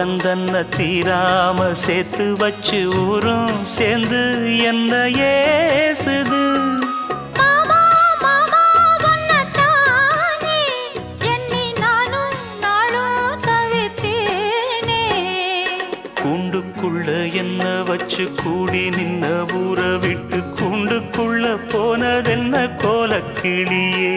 ஓரந்தன்ன தீராம சேர்த்து வச்சு ஊரும் சேர்ந்து என்ன ஏசுது. கூண்டுக்குள்ள என்ன வச்சு கூடி நின்ன ஊரை விட்டு கூண்டுக்குள்ள போனதென்ன கோலக்கிளியே.